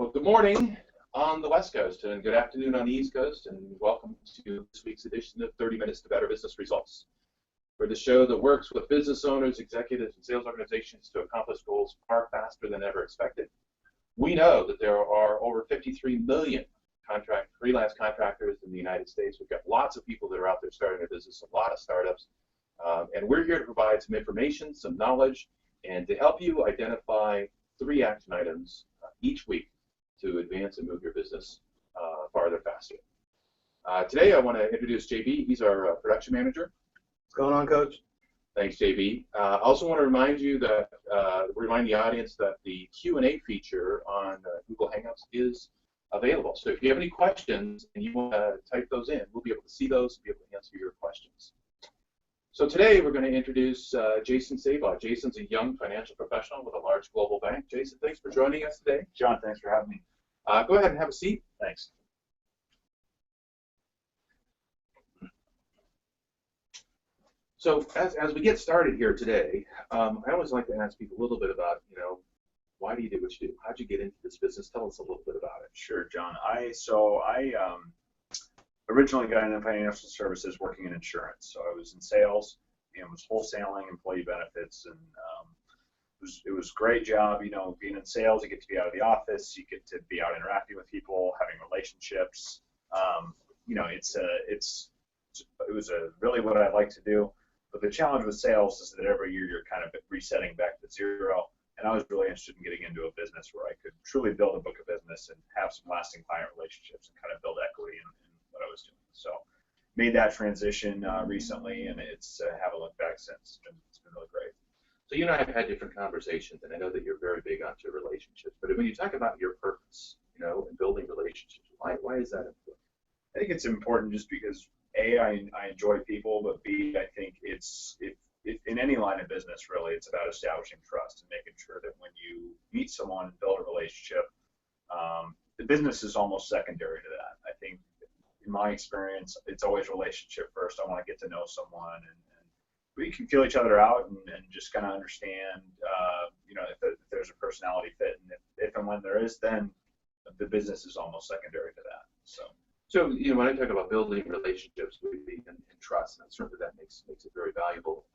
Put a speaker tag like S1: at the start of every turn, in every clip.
S1: Well, good morning on the West Coast and good afternoon on the East Coast, and welcome to this week's edition of 30 Minutes to Better Business Results. We're the show that works with business owners, executives, and sales organizations to accomplish goals far faster than ever expected. We know that there are over 53 million freelance contractors in the United States. We've got lots of people that are out there starting a business, a lot of startups, and we're here to provide some information, some knowledge, and to help you identify 3 action items each week to advance and move your business farther faster. Today I want to introduce JB. He's our production manager.
S2: What's going on, Coach?
S1: Thanks, JB. I also want to remind the audience that the Q&A feature on Google Hangouts is available. So if you have any questions and you want to type those in, we'll be able to see those and be able to answer your questions. So today we're going to introduce Jason Sabaugh. Jason's a young financial professional with a large global bank. Jason, thanks for joining us today.
S2: John, thanks for having me.
S1: Go ahead and have a seat.
S2: Thanks.
S1: So as we get started here today, I always like to ask people a little bit about, why do you do what you do? How'd you get into this business? Tell us a little bit about it.
S2: Sure, John. I originally got into financial services working in insurance. So I was in sales and was wholesaling employee benefits, and it was a great job. Being in sales, you get to be out of the office, you get to be out interacting with people, having relationships. It was really what I like to do. But the challenge with sales is that every year you're kind of resetting back to zero. And I was really interested in getting into a business where I could truly build a book of business and have some lasting client relationships and kind of build equity in what I was doing. So made that transition recently, and it's haven't looked back since. It's been really great.
S1: So you and I have had different conversations, and I know that you're very big onto relationships. But when you talk about your purpose, and building relationships, why is that important?
S2: I think it's important just because A, I enjoy people, but B, I think it's in any line of business, really, it's about establishing trust and making sure that when you meet someone and build a relationship, the business is almost secondary to that. I think, in my experience, it's always relationship first. I want to get to know someone, and we can feel each other out and just kind of understand, if there's a personality fit, and if and when there is, then the business is almost secondary to that.
S1: So when I talk about building relationships and trust, and certainly that makes it very valuable.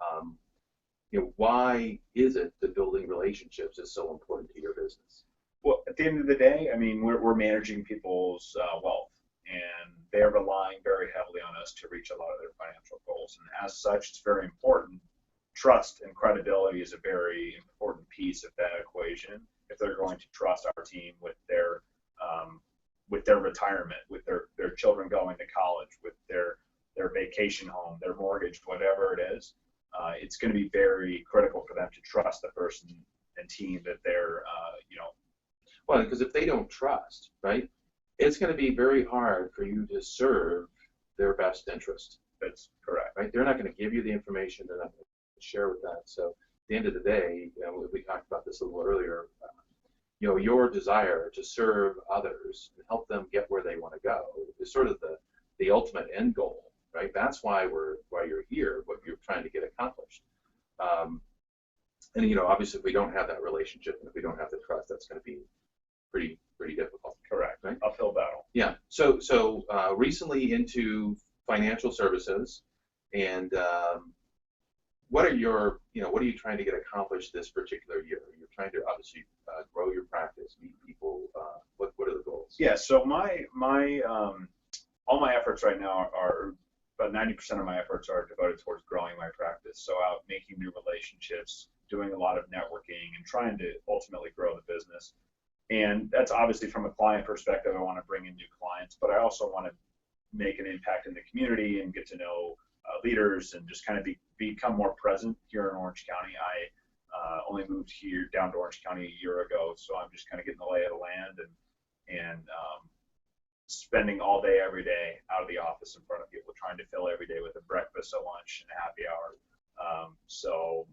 S1: Why is it that building relationships is so important to your business?
S2: Well, at the end of the day, we're managing people's wealth, and they're relying very heavily on us to reach a lot of their financial goals. And as such, it's very important. Trust and credibility is a very important piece of that equation. If they're going to trust our team with their retirement, with their children going to college, with their vacation home, their mortgage, whatever it is, it's going to be very critical for them to trust the person and team that they're,
S1: Well, because if they don't trust, right, it's going to be very hard for you to serve their best interest.
S2: That's correct.
S1: Right? They're not going to give you the information. They're not going to share with that. So at the end of the day, we talked about this a little earlier, your desire to serve others and help them get where they want to go is sort of the ultimate end goal, right? That's why you're here, what you're trying to get accomplished. And obviously, if we don't have that relationship and if we don't have the trust, that's going to be pretty difficult.
S2: Correct.
S1: Right?
S2: Uphill battle.
S1: Yeah. So recently into financial services, and what are you trying to get accomplished this particular year? You're trying to obviously grow your practice, meet people. What are the goals?
S2: Yeah. So all my efforts right now are about 90% of my efforts are devoted towards growing my practice. So out making new relationships, doing a lot of networking, and trying to ultimately grow the business. And that's obviously from a client perspective. I want to bring in new clients, but I also want to make an impact in the community and get to know leaders and just kind of become more present here in Orange County. I only moved here down to Orange County a year ago, so I'm just kind of getting the lay of the land and spending all day, every day out of the office in front of people, trying to fill every day with a breakfast, a lunch, and a happy hour. So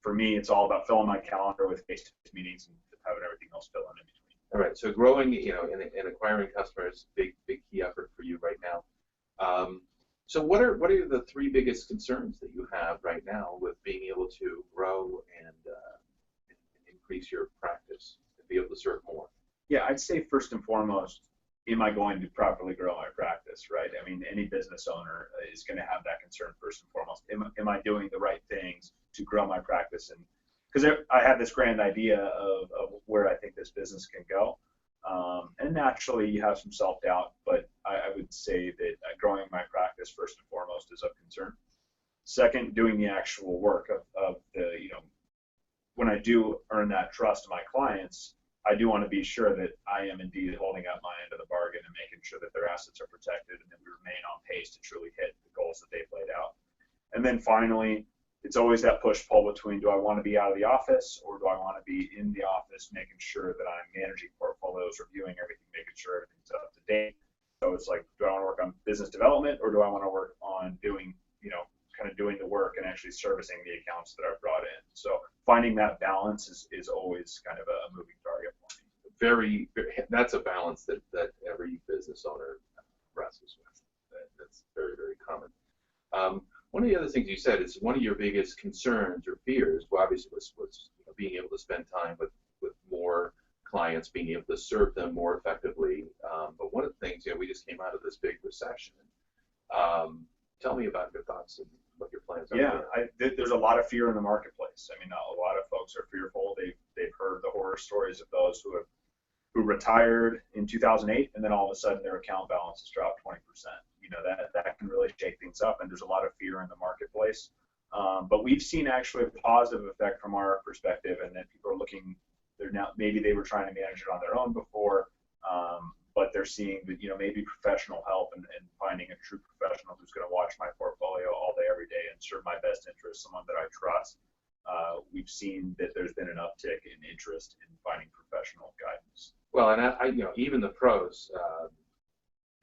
S2: for me, it's all about filling my calendar with face-to-face meetings and having everything else fill in between.
S1: All right. So growing, and acquiring customers, big key effort for you right now. So what are the 3 biggest concerns that you have right now with being able to grow and increase your practice and be able to serve more?
S2: Yeah, I'd say first and foremost, am I going to properly grow my practice, right? I mean, any business owner is going to have that concern first and foremost. Am I doing the right things to grow my practice? And because I have this grand idea of where I think this business can go. And naturally, you have some self-doubt, but I would say that growing my practice first and foremost is of concern. Second, doing the actual work of the, when I do earn that trust of my clients, I do want to be sure that I am indeed holding up my end of the bargain and making sure that their assets are protected and that we remain on pace to truly hit the goals that they've laid out. And then finally, it's always that push-pull between, do I want to be out of the office or do I want to be in the office, making sure that I'm managing portfolios, reviewing everything, making sure everything's up to date. So it's like, do I want to work on business development or do I want to work on doing, kind of doing the work and actually servicing the accounts that I've brought in? So finding that balance is always kind of a moving target for me.
S1: That's a balance that every business owner wrestles with. That's very, very common. One of the other things you said is one of your biggest concerns or fears, well, obviously, was being able to spend time with more clients, being able to serve them more effectively. But one of the things, we just came out of this big recession. Tell me about your thoughts and what your plans are.
S2: Yeah, there's a lot of fear in the marketplace. I mean, a lot of folks are fearful. They've heard the horror stories of those who retired in 2008, and then all of a sudden their account balances dropped 20%. That can really shake things up, and there's a lot of fear in the marketplace. But we've seen actually a positive effect from our perspective, and that people are looking. They're now, maybe they were trying to manage it on their own before, but they're seeing that maybe professional help and finding a true professional who's going to watch my portfolio all day, every day, and serve my best interest, someone that I trust. We've seen that there's been an uptick in interest in finding professional guidance.
S1: Well, and I even the pros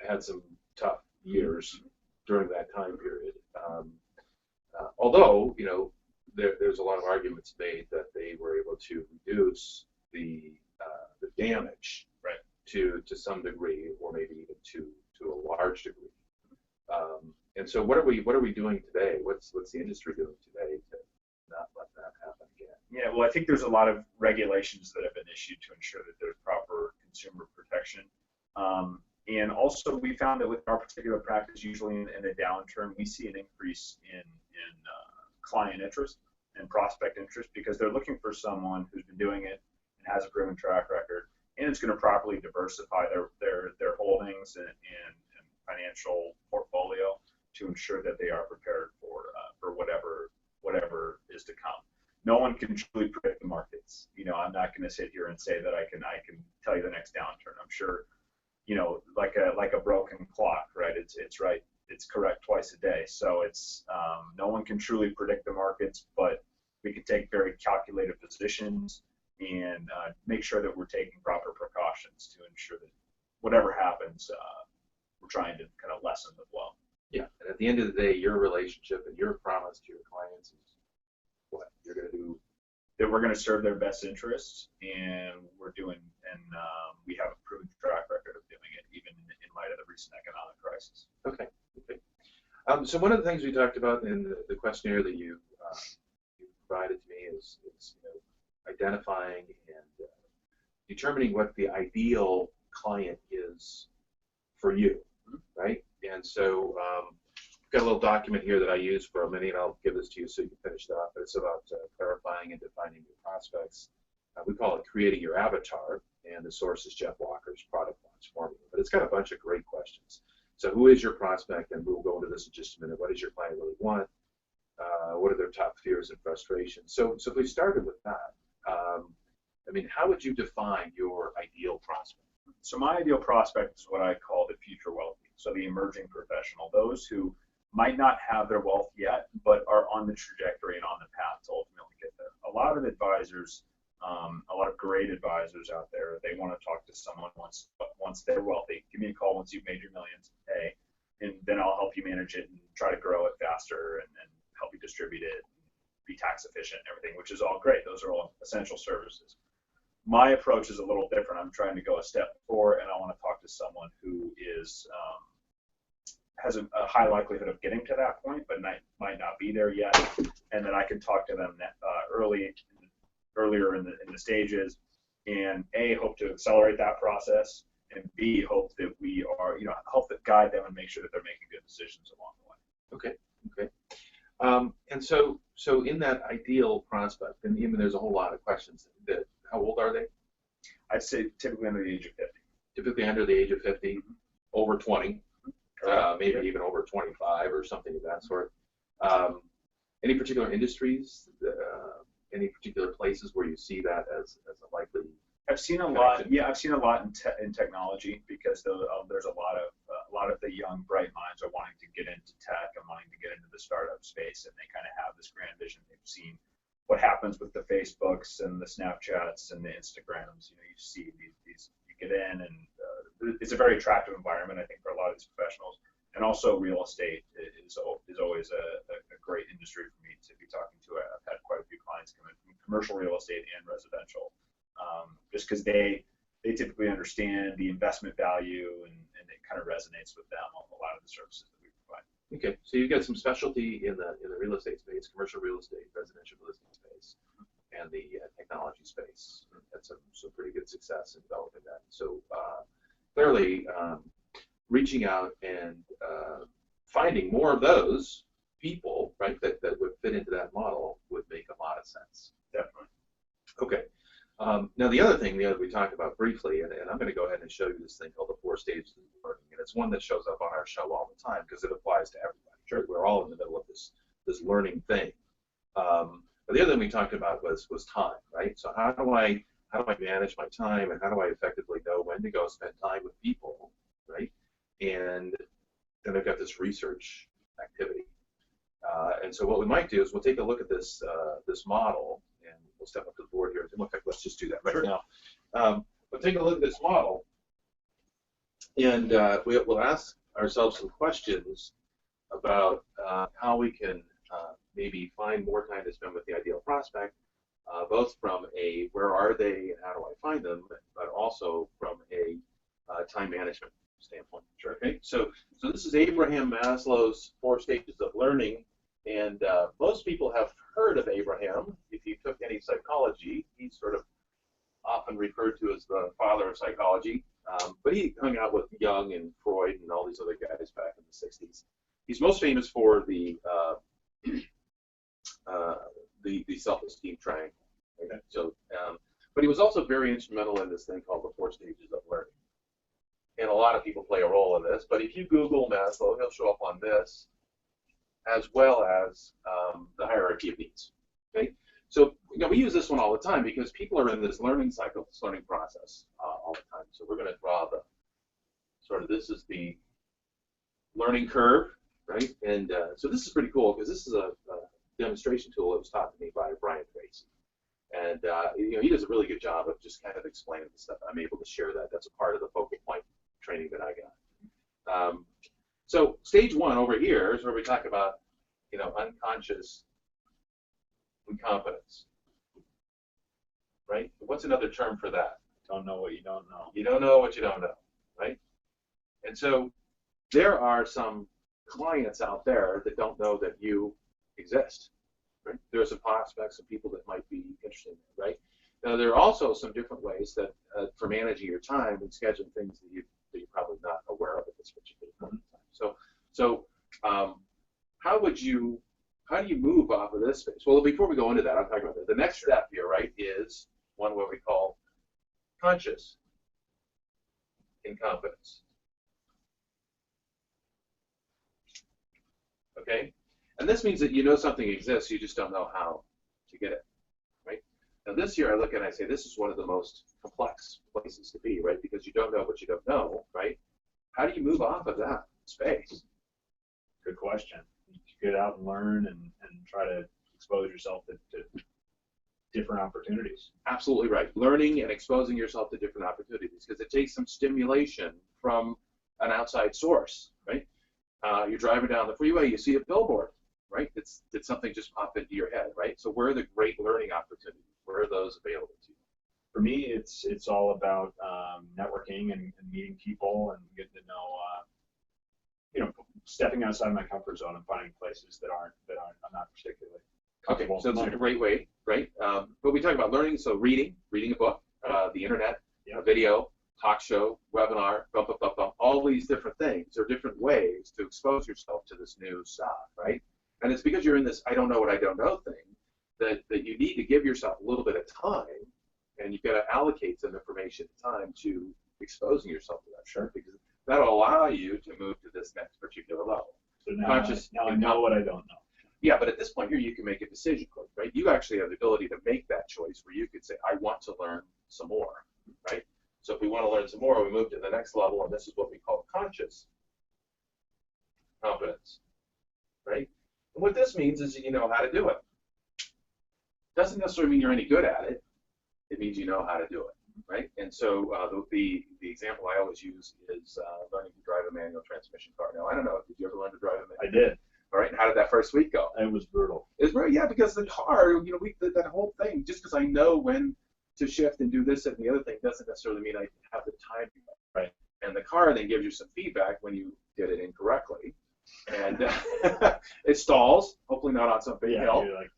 S1: had some tough years during that time period. Although there's a lot of arguments made that they were able to reduce the damage, right, to some degree, or maybe even to a large degree. And so, what are we doing today? What's the industry doing today to not let that happen again?
S2: Yeah, well, I think there's a lot of regulations that have been issued to ensure that there's proper consumer protection. And also, we found that with our particular practice, usually in a downturn, we see an increase in client interest and prospect interest, because they're looking for someone who's been doing it and has a proven track record, and it's going to properly diversify their holdings and financial portfolio to ensure that they are prepared for whatever is to come. No one can truly predict the markets. I'm not going to sit here and say that I can tell you the next downturn. I'm sure, like a broken clock, right? It's right. It's correct twice a day. So it's no one can truly predict the markets, but we can take very calculated positions and make sure that we're taking proper precautions to ensure that whatever happens, we're trying to kind of lessen the blow.
S1: Yeah, and at the end of the day, your relationship and your promise to your clients is what you're going to do.
S2: That we're going to serve their best interests, and we have a proven track record of doing it, even in light of the recent economic crisis.
S1: Okay. So one of the things we talked about in the questionnaire that you provided to me is identifying and determining what the ideal client is for you, right? And so I've got a little document here that I use for a minute, and I'll give this to you so you can finish it off. But it's about clarifying and defining your prospects. We call it creating your avatar, and the source is Jeff Walker's product launch formula. But it's got a bunch of great questions. So who is your prospect? And we'll go into this in just a minute. What does your client really want? What are their top fears and frustrations? So if we started with that, how would you define your ideal prospect?
S2: So my ideal prospect is what I call the future wealthy. So the emerging professional, those who might not have their wealth yet, but are on the trajectory and on the path to ultimately get there. A lot of advisors, a lot of great advisors out there, they want to talk to someone once they're wealthy. Give me a call once you've made your millions, hey, and then I'll help you manage it and try to grow it faster and help you distribute it, be tax efficient and everything, which is all great. Those are all essential services. My approach is a little different. I'm trying to go a step forward, and I want to talk to someone who has a high likelihood of getting to that point, but might not be there yet, and then I can talk to them earlier in the stages and A, hope to accelerate that process, and B, hope that we are, help that guide them and make sure that they're making good decisions along the way.
S1: Okay. Okay. And so in that ideal prospect, and even there's a whole lot of questions. How old are they?
S2: I'd say typically under the age of 50.
S1: Typically under the age of 50, over 20, maybe
S2: Yep.
S1: even over 25 or something of that sort. Any particular industries, any particular places where you see that as a likely?
S2: I've seen a lot. Yeah, I've seen a lot in technology, because there's a lot of the young bright minds are wanting to get into tech and wanting to get into the startup space, and they kind of have this grand vision. They've seen what happens with the Facebooks and the Snapchats and the Instagrams. You see these you get in, and it's a very attractive environment, I think, for a lot of these professionals. And also, real estate is always a great industry for me to be talking to. I've had quite a few clients come in from commercial real estate and residential, just because they typically understand the investment value, and it kind of resonates with them on a lot of the services that we provide.
S1: Okay, so you've got some specialty in the real estate space, commercial real estate, residential real estate space, and the technology space. Had some pretty good success in developing that. So clearly, reaching out and finding more of those people, right, that would fit into that model would make a lot of sense.
S2: Definitely.
S1: Okay. Now the other thing we talked about briefly, and I'm going to go ahead and show you this thing called the 4 stages of learning, and it's one that shows up on our show all the time because it applies to everybody. Sure, we're all in the middle of this learning thing. But the other thing we talked about was time, right? So how do I manage my time, and how do I effectively know when to go spend time with people, right? And then I've got this research activity. And so what we might do is we'll take a look at this model, and we'll step up to the board here. In fact, let's just do that right now. We'll take a look at this model, and we'll ask ourselves some questions about how we can maybe find more time to spend with the ideal prospect, both from a where are they and how do I find them, but also from a time management standpoint. Sure. Okay. So this is Abraham Maslow's 4 stages of learning, and most people have heard of Abraham. If you took any psychology, he's sort of often referred to as the father of psychology. But he hung out with Jung and Freud and all these other guys back in the 60s. He's most famous for the self-esteem triangle. Okay? So, but he was also very instrumental in this thing called the 4 stages of learning. And a lot of people play a role in this, but if you Google Maslow, he'll show up on this, as well as the hierarchy of needs. Okay, so we use this one all the time because people are in this learning cycle, this learning process all the time. So we're going to draw the this is the learning curve, right? And so this is pretty cool because this is a demonstration tool that was taught to me by Brian Tracy. And he does a really good job of just kind of explaining the stuff. I'm able to share that. That's a part of the focal point training that I got. So stage 1 over here is where we talk about, unconscious incompetence, right? What's another term for that?
S2: Don't know what you don't know.
S1: You don't know what you don't know, right? And so there are some clients out there that don't know that you exist. Right? There are some prospects and people that might be interested in it, right? Now, there are also some different ways that for managing your time and scheduling things that you're probably not aware of at this particular point in time. So how do you move off of this space? Well, before we go into that, I'm talking about that. The next step here, right, is one what we call conscious incompetence. Okay? And this means that you know something exists, you just don't know how to get it, right? Now this here I look at and I say this is one of the most complex places to be, right? Because you don't know what you don't know, right? How do you move off of that space?
S2: Good question. You get out and learn and try to expose yourself to different opportunities.
S1: Absolutely right. Learning and exposing yourself to different opportunities because it takes some stimulation from an outside source, right? You're driving down the freeway, you see a billboard, right? Did something just pop into your head, right? So where are the great learning opportunities? Where are those available to you?
S2: For me, it's all about networking and meeting people and getting to know, stepping outside my comfort zone and finding places that aren't I'm not particularly
S1: Okay,
S2: comfortable.
S1: so it's a great way, right? But we talk about learning, so reading a book. the internet, video, talk show, webinar, all these different things are different ways to expose yourself to this new stuff, right? And it's because you're in this I don't know what I don't know thing that you need to give yourself a little bit of time, and you've got to allocate some information and time to exposing yourself to that stuff, because that'll allow you to move to this next particular level.
S2: So now I know what I don't know.
S1: Yeah, but at this point here, you can make a decision, right? You actually have the ability to make that choice where you could say, I want to learn some more, right? So if we want to learn some more, we move to the next level, and this is what we call conscious competence, right? And what this means is you know how to do it. Doesn't necessarily mean you're any good at it. It means you know how to do it, right? And so the example I always use is learning to drive a manual transmission car. Now, I don't know, did you ever learn to drive a manual?
S2: I did.
S1: All right, how did that first week go?
S2: It was brutal.
S1: It was brutal, yeah, because the car, that whole thing, just because I know when to shift and do this and the other thing doesn't necessarily mean I have the time.
S2: Right. And
S1: the car then gives you some feedback when you did it incorrectly. And it stalls, hopefully not on some big hill.
S2: You're like,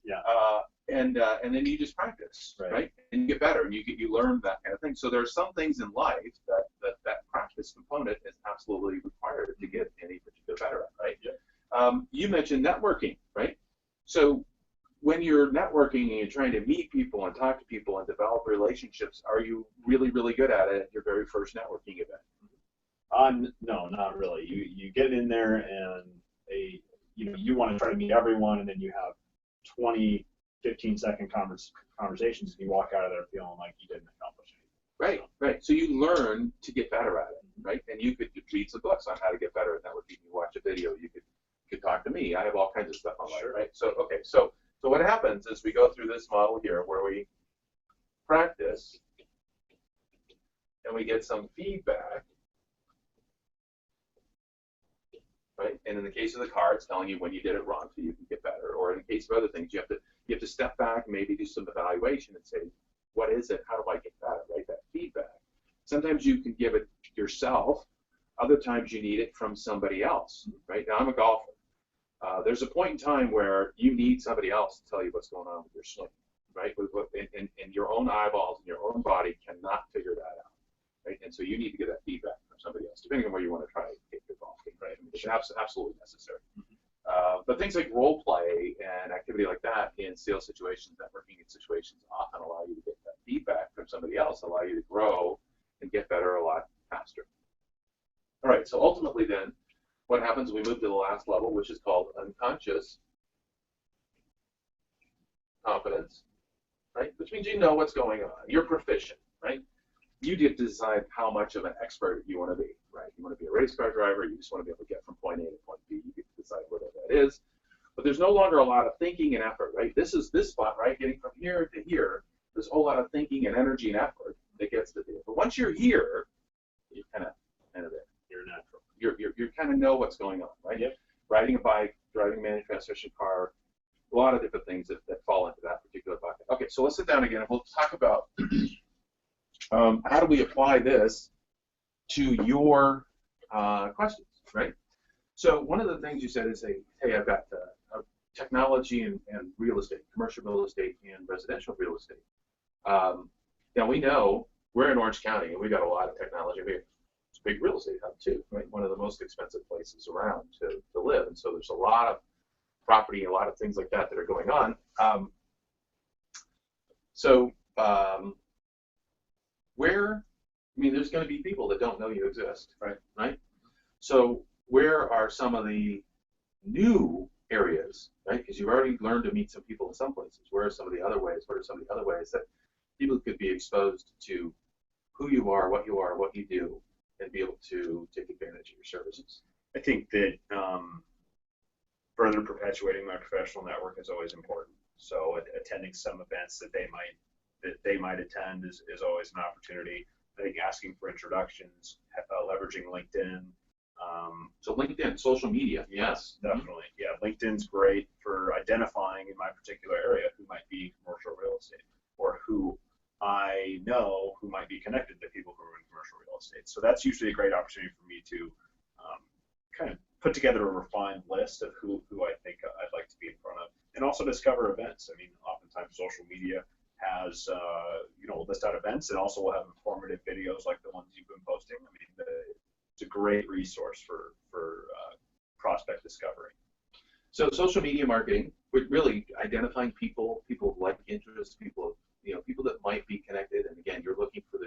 S1: and then you just practice, right? And you get better, and you learn that kind of thing. So there are some things in life that practice component is absolutely required to get any particular better at, right? Yeah. You mentioned networking, right? So when you're networking and you're trying to meet people and talk to people and develop relationships, are you really, really good at it at your very first networking event?
S2: No, not really. You get in there and you want to try to meet everyone, and then you have 20, 15-second conversations, and you walk out of there feeling like you didn't accomplish anything.
S1: Right. So you learn to get better at it, right? And you could read some books on how to get better at networking. You watch a video. You could talk to me. I have all kinds of stuff online, right? So So what happens is we go through this model here where we practice and we get some feedback, right? And in the case of the car, it's telling you when you did it wrong so you can get better. Or in the case of other things, you have to step back, maybe do some evaluation and say, what is it? How do I get better, right? That feedback. Sometimes you can give it yourself. Other times you need it from somebody else, right? Now, I'm a golfer. There's a point in time where you need somebody else to tell you what's going on with your swing, right? And your own eyeballs and your own body cannot figure that out, right? And so you need to get that feedback from somebody else, depending on where you want to try to get your golf game, right? I mean, it's absolutely necessary. But things like role play and activity like that in sales situations, networking situations, often allow you to get that feedback from somebody else, allow you to grow and get better a lot faster. All right, so ultimately then, what happens when we move to the last level, which is called unconscious competence, right? Which means you know what's going on. You're proficient, right? You get to decide how much of an expert you want to be, right? You want to be a race car driver. You just want to be able to get from point A to point B. You get to decide whatever that is. But there's no longer a lot of thinking and effort, right? This is this spot, right? Getting from here to here. There's a whole lot of thinking and energy and effort that gets to do. But once you're here, you're kind of there.
S2: You're natural.
S1: You kind of know what's going on, right?
S2: Yep.
S1: Riding a bike, driving a manual transmission car, a lot of different things that fall into that particular bucket. Okay, so let's sit down again and we'll talk about how do we apply this to your questions, right? So one of the things you said is, hey, I've got technology and real estate, commercial real estate and residential real estate. Now we know we're in Orange County and we've got a lot of technology. It's a big real estate hub too, right? One of the most expensive places around to live, and so there's a lot of property, a lot of things like that that are going on. There's going to be people that don't know you exist, right? So where are some of the new areas, right? Because you've already learned to meet some people in some places. Where are some of the other ways? What are some of the other ways that people could be exposed to who you are, what you do, and be able to take advantage of your services?
S2: I think that further perpetuating my professional network is always important. So attending some events that they might attend is always an opportunity. I think asking for introductions, leveraging LinkedIn.
S1: So LinkedIn, social media.
S2: Yes, definitely. Yeah, LinkedIn's great for identifying in my particular area who might be commercial real estate or who I know who might be connected to people who are in commercial real estate. So that's usually a great opportunity for me to kind of put together a refined list of who I think I'd like to be in front of, and also discover events. I mean, oftentimes social media has list out events, and also we'll have informative videos like the ones you've been posting. I mean, it's a great resource for prospect discovery.
S1: So social media marketing, with really identifying people of like interest, people that might be connected. And again, you're looking for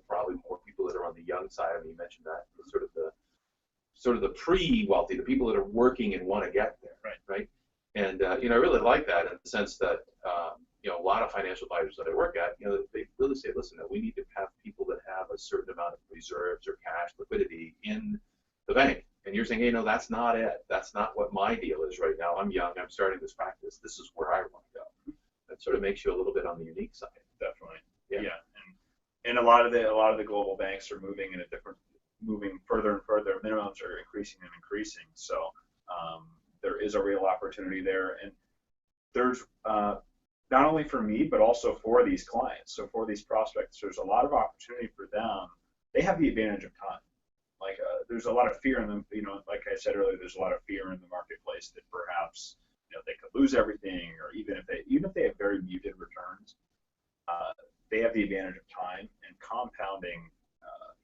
S1: probably more people that are on the young side. I mean, you mentioned that sort of the pre-wealthy, the people that are working and want to get there, right? And I really like that in the sense that a lot of financial advisors that I work at, they really say, listen, that we need to have people that have a certain amount of reserves or cash liquidity in the bank. And you're saying, hey, no, that's not it. That's not what my deal is right now. I'm young. I'm starting this practice. This is where I want to go. That sort of makes you a little bit on the unique side.
S2: Definitely. Yeah. And a lot of the global banks are moving further and further. Minimums are increasing and increasing. So there is a real opportunity there. And there's not only for me, but also for these clients. So for these prospects, there's a lot of opportunity for them. They have the advantage of time. Like there's a lot of fear in them, like I said earlier, there's a lot of fear in the marketplace that perhaps they could lose everything, or even if they have very muted returns, they have the advantage of time and compounding.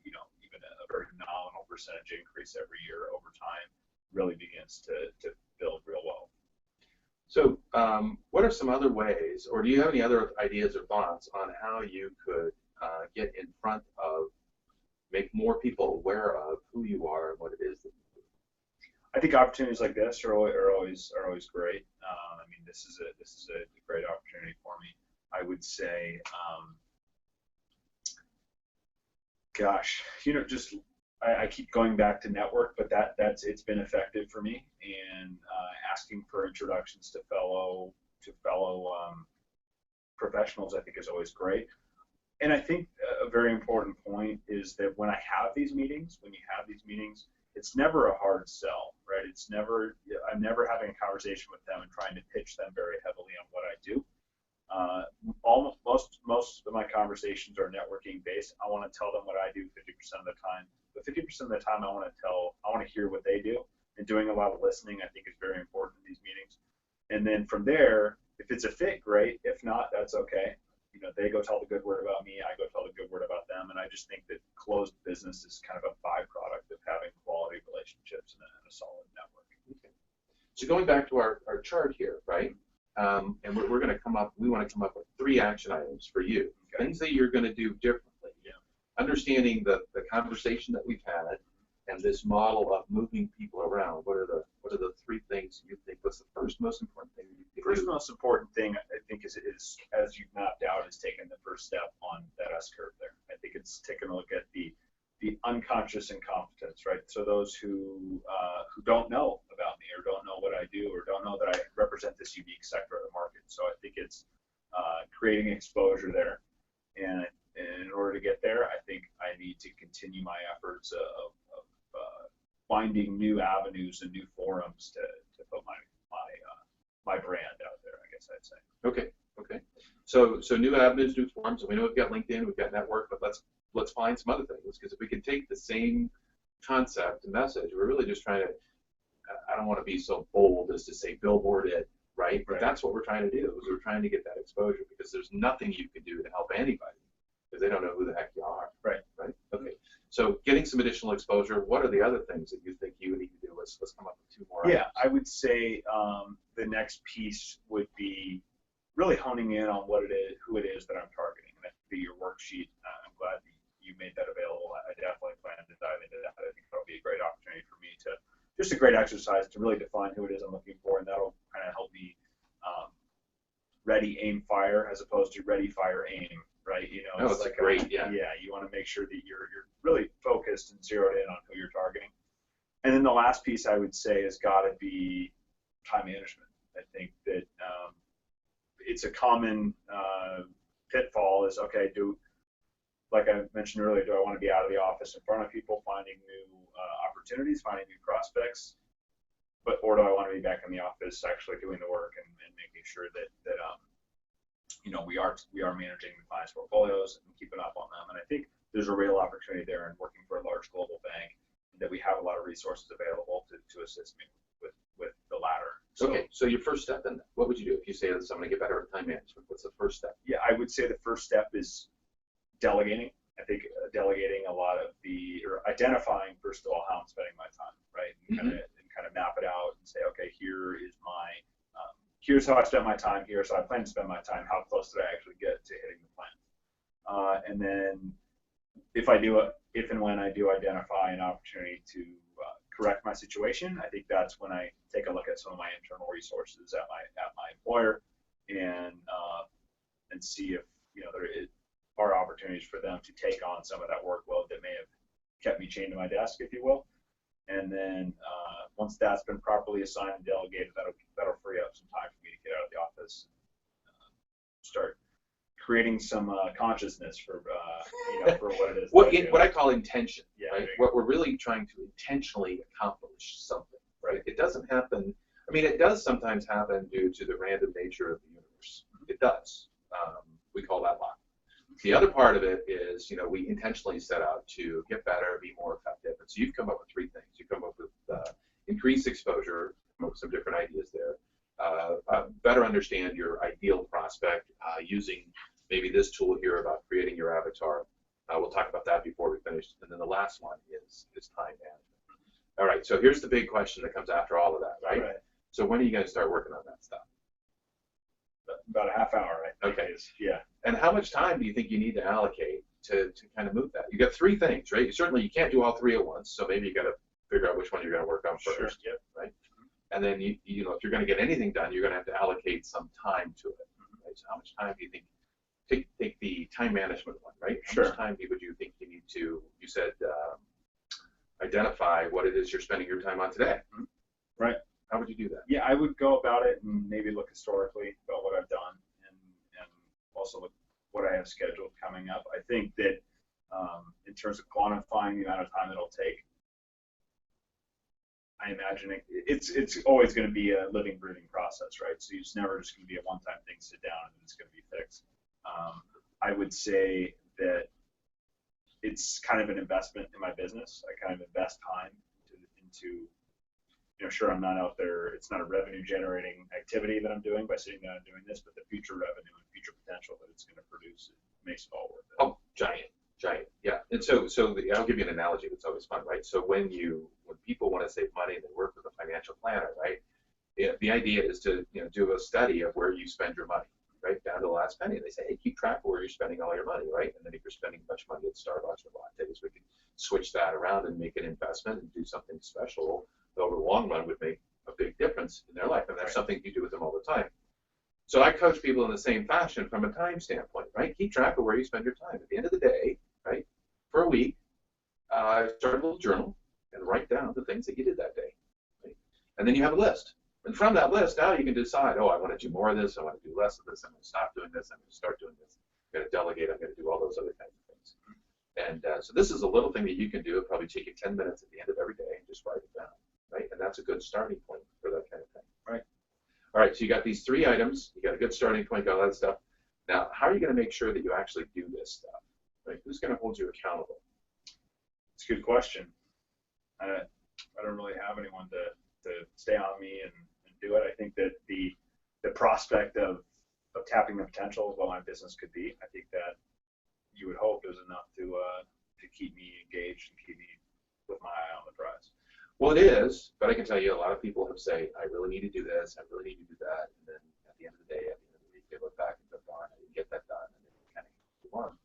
S2: Even a very nominal percentage increase every year over time really begins to build real wealth.
S1: So what are some other ways, or do you have any other ideas or thoughts on how you could get in front of, make more people aware of who you are and what it is that you do?
S2: I think opportunities like this are always great. I mean, this is a great opportunity for me. I would say, I keep going back to network, but it's been effective for me. And asking for introductions to fellow professionals, I think, is always great. And I think a very important point is that when you have these meetings, it's never a hard sell, right? I'm never having a conversation with them and trying to pitch them very heavily on what I do. Most of my conversations are networking based. I want to tell them what I do 50% of the time, but 50% of the time I want to hear what they do. And doing a lot of listening, I think, is very important in these meetings. And then from there, if it's a fit, great. If not, that's okay. They go tell the good word about me, I go tell the good word about them, and I just think that closed business is kind of a byproduct of having quality relationships and a solid network.
S1: Okay. So going back to our chart here, right? And we're going to we want to come up with 3 action items for you, things that you're going to do differently.
S2: Yeah.
S1: Understanding the conversation that we've had and this model of moving people around. What are the 3 things you think? What's the first most important thing you can do?
S2: First most important thing, I think, is as you've mapped out, is taking the first step on that S curve there. I think it's taking a look at the unconscious incompetence, right? So those who don't know about me, or don't know what I do, or don't know that I represent this unique sector of the market. So I think it's creating exposure there. And in order to get there, I think I need to continue my efforts of finding new avenues and new forums to put my brand out there, I guess I'd say.
S1: Okay. So new avenues, new forums. We know we've got LinkedIn, we've got network, but let's find some other things, because if we can take the same concept and message, we're really just trying to, I don't want to be so bold as to say billboard it, right? But that's what we're trying to do, is we're trying to get that exposure, because there's nothing you can do to help anybody because they don't know who the heck you are. Right. Okay. So getting some additional exposure, what are the other things that you think you need to do? Let's come up with 2 more.
S2: Yeah, I would say the next piece would be really honing in on what it is, who it is that I'm targeting. And that could be your worksheet. I'm glad that you made that available. I definitely plan to dive into that. I think that'll be a great opportunity for me just a great exercise to really define who it is I'm looking for, and that'll kind of help me ready, aim, fire, as opposed to ready, fire, aim. Right,
S1: it's like great. Yeah,
S2: you want to make sure that you're really focused and zeroed in on who you're targeting. And then the last piece I would say has got to be time management. I think that it's a common pitfall is, okay, like I mentioned earlier, do I want to be out of the office in front of people, finding new opportunities, finding new prospects, or do I want to be back in the office actually doing the work and making sure that we are managing the clients' portfolios and keeping up on them. And I think there's a real opportunity there in working for a large global bank, that we have a lot of resources available to assist me with the latter.
S1: So your first step, then, what would you do if you say that I'm going to get better at time management? What's the first step?
S2: Yeah, I would say the first step is delegating. I think delegating a lot of or identifying first of all how I'm spending my time, right, and kind of map it out and say, okay, here's how I spent my time. Here's how I plan to spend my time. How close did I actually get to hitting the plan? And then if and when I do identify an opportunity to correct my situation, I think that's when I take a look at some of my internal resources at my employer and see if there are opportunities for them to take on some of that workload that may have kept me chained to my desk, if you will. And then once that's been properly assigned and delegated, that'll free up some time for me to get out of the office and start creating some consciousness for for what it is.
S1: What I call intention,
S2: yeah,
S1: right? What we're really trying to intentionally accomplish something, right? It doesn't happen. I mean, it does sometimes happen due to the random nature of the universe. It does. We call that luck. The other part of it is, we intentionally set out to get better, be more effective. And so you've come up with three things. You've come up with increased exposure, come up with some different ideas there. Better understand your ideal prospect using maybe this tool here about creating your avatar. We'll talk about that before we finish. And then the last one is time management. All right, so here's the big question that comes after all of that, right? So when are you going to start working on that stuff?
S2: About a half hour, right?
S1: Okay.
S2: Yeah.
S1: And how much time do you think you need to allocate to kind of move that? You got three things, right? Certainly you can't do all three at once, so maybe you got to figure out which one you're going to work on first,
S2: sure. Yep.
S1: right? And then if you're going to get anything done, you're going to have to allocate some time to it. Right? So how much time do you think? Take the time management one, right? How much time would you think you need to? You said identify what it is you're spending your time on today.
S2: Right.
S1: How would you do that?
S2: Yeah, I would go about it and maybe look historically about what I've done and also look what I have scheduled coming up. I think that in terms of quantifying the amount of time it'll take, I imagine it's always going to be a living, breathing process, right? So it's never just going to be a one-time thing, sit down, and it's going to be fixed. I would say that it's kind of an investment in my business. I kind of invest time into sure, I'm not out there, it's not a revenue generating activity that I'm doing by sitting down and doing this, but the future revenue and future potential that it's going to produce, it makes it all worth it.
S1: Oh, giant, yeah. And so I'll give you an analogy that's always fun, right? So when people want to save money, they work with a financial planner, right? The idea is to do a study of where you spend your money, right, down to the last penny. And they say, hey, keep track of where you're spending all your money, right? And then if you're spending a bunch of money at Starbucks or lattes, we can switch that around and make an investment and do something special that over the long run would make a big difference in their life. And that's something you do with them all the time. So I coach people in the same fashion from a time standpoint, right? Keep track of where you spend your time. At the end of the day, right, for a week, start a little journal and write down the things that you did that day. Right? And then you have a list. And from that list, now you can decide, oh, I want to do more of this, I want to do less of this, I'm going to stop doing this, I'm going to start doing this, I'm going to delegate, I'm going to do all those other kinds of things. And so this is a little thing that you can do. It'll probably take you 10 minutes at the end of every day and just write it down, right? And that's a good starting point for that kind of thing, right? All right, so you got these three items, you got a good starting point, got all that stuff. Now, how are you going to make sure that you actually do this stuff, right? Who's going to hold you accountable?
S2: It's a good question. I don't really have anyone to stay on me and do it. I think that the prospect of tapping the potential of what my business could be, I think that you would hope is enough to keep me engaged and keep me with my eye on the prize.
S1: Well, it is, but I can tell you a lot of people have said, I really need to do this, I really need to do that, and then at the end of the day, at the end of the week, they look back and go, darn, I didn't get that done, and then kind of move on.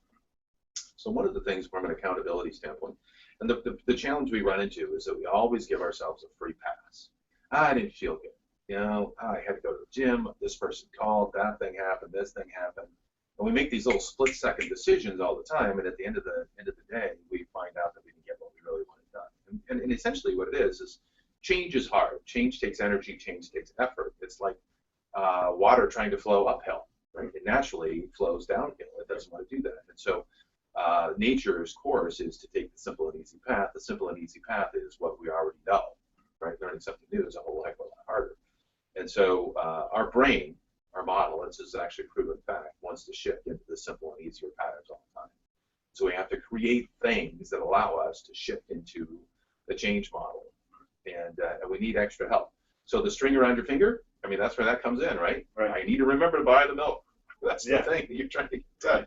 S1: So one of the things from an accountability standpoint, and the challenge we run into is that we always give ourselves a free pass. I didn't feel good. I had to go to the gym, this person called, that thing happened, this thing happened. And we make these little split-second decisions all the time, and at the end of the day, we find out that we didn't get what we really wanted done. And essentially what it is change is hard. Change takes energy, change takes effort. It's like water trying to flow uphill, right? It naturally flows downhill. It doesn't want to do that. And so nature's course is to take the simple and easy path. The simple and easy path is what we already know, right? Learning something new is a whole heck of a lot harder. And so our brain, our model, this is actually proven fact, wants to shift into the simple and easier patterns all the time. So we have to create things that allow us to shift into the change model, and we need extra help. So the string around your finger, I mean, that's where that comes in, right? I need to remember to buy the milk. That's the thing that you're trying to get done.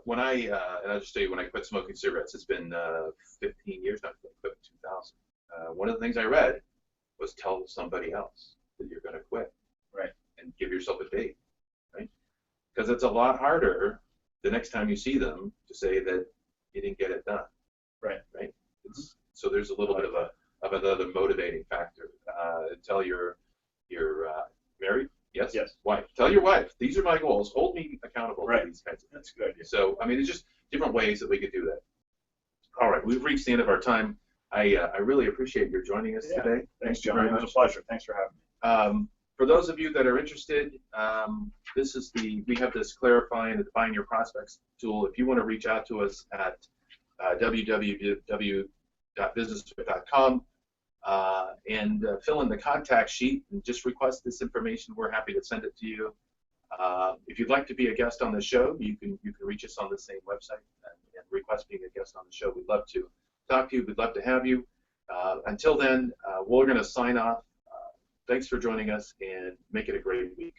S1: when and I'll just tell you, when I quit smoking cigarettes, it's been 15 years now. I quit in 2000. One of the things I read was tell somebody else that you're going to quit.
S2: Right.
S1: And give yourself a date, right? Because it's a lot harder the next time you see them to say that you didn't get it done.
S2: Right.
S1: Right. So there's a little bit of another motivating factor. Tell your married. Yes.
S2: Yes.
S1: Wife. Tell your wife. These are my goals. Hold me accountable to these kinds of things.
S2: That's a good idea.
S1: So I mean, it's just different ways that we could do that. All right, we've reached the end of our time. I really appreciate your joining us today.
S2: Thanks, John. It was a pleasure. Thanks for having me.
S1: For those of you that are interested, we have this clarifying and define your prospects tool. If you want to reach out to us at www.businesswith.com and fill in the contact sheet and just request this information, we're happy to send it to you. If you'd like to be a guest on the show, you can reach us on the same website and request being a guest on the show. We'd love to talk to you. We'd love to have you. Until then, we're going to sign off. Thanks for joining us, and make it a great week.